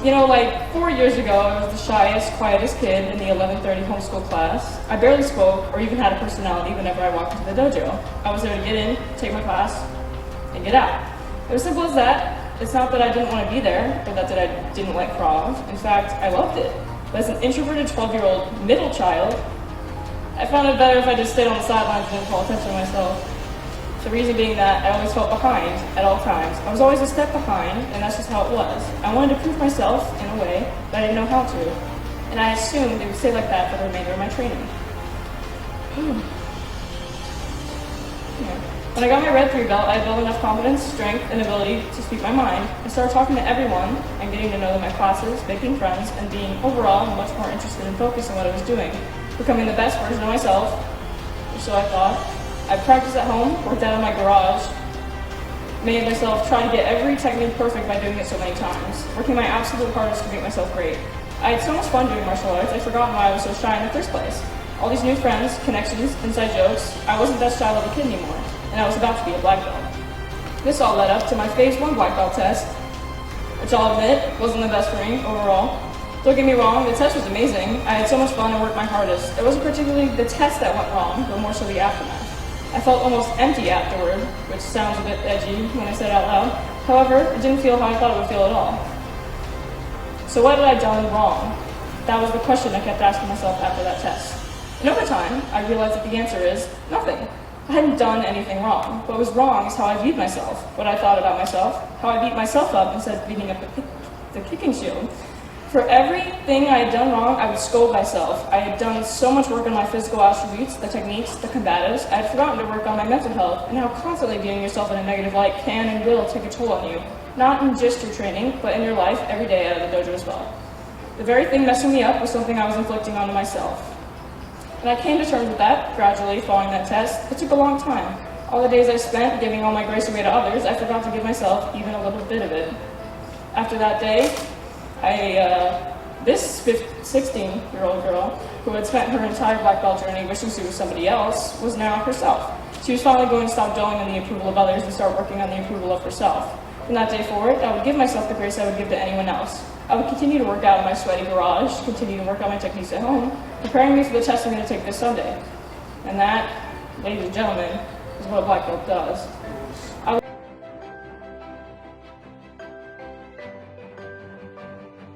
Like 4 years ago, I was the shyest, quietest kid in the 11:30 homeschool class. I barely spoke or even had a personality whenever I walked into the dojo. I was there to get in, take my class, and get out. It was simple as that. It's not that I didn't want to be there, or that I didn't like prov. In fact, I loved it. But as an introverted 12-year-old middle child, I found it better if I just stayed on the sidelines and didn't call attention to myself. The reason being that I always felt behind at all times. I was always a step behind, and that's just how it was. I wanted to prove myself in a way that I didn't know how to, and I assumed it would stay like that for the remainder of my training. When I got my Red 3 belt, I built enough confidence, strength, and ability to speak my mind. I started talking to everyone and getting to know them in my classes, making friends, and being overall much more interested and focused on what I was doing, becoming the best version of myself, or so I thought. I practiced at home, worked out in my garage, made myself try to get every technique perfect by doing it so many times, working my absolute hardest to make myself great. I had so much fun doing martial arts, I'd forgotten why I was so shy in the first place. All these new friends, connections, inside jokes, I wasn't that shy little kid anymore, and I was about to be a black belt. This all led up to my phase 1 black belt test, which I'll admit wasn't the best for me overall. Don't get me wrong, the test was amazing. I had so much fun and worked my hardest. It wasn't particularly the test that went wrong, but more so the aftermath. I felt almost empty afterward, which sounds a bit edgy when I said it out loud. However, it didn't feel how I thought it would feel at all. So what had I done wrong? That was the question I kept asking myself after that test. And over time, I realized that the answer is nothing. I hadn't done anything wrong. What was wrong is how I viewed myself, what I thought about myself, how I beat myself up instead of beating up the kicking shield. For everything I had done wrong, I would scold myself. I had done so much work on my physical attributes, the techniques, the combatives. I had forgotten to work on my mental health, and how constantly viewing yourself in a negative light can and will take a toll on you. Not in just your training, but in your life every day out of the dojo as well. The very thing messing me up was something I was inflicting onto myself. And I came to terms with that, gradually, following that test. It took a long time. All the days I spent giving all my grace away to others, I forgot to give myself even a little bit of it. After that day, this 16-year-old girl, who had spent her entire black belt journey wishing she was somebody else, was now herself. She was finally going to stop dwelling on the approval of others and start working on the approval of herself. From that day forward, I would give myself the grace I would give to anyone else. I would continue to work out in my sweaty garage, continue to work on my techniques at home, preparing me for the test I'm going to take this Sunday. And that, ladies and gentlemen, is what a black belt does.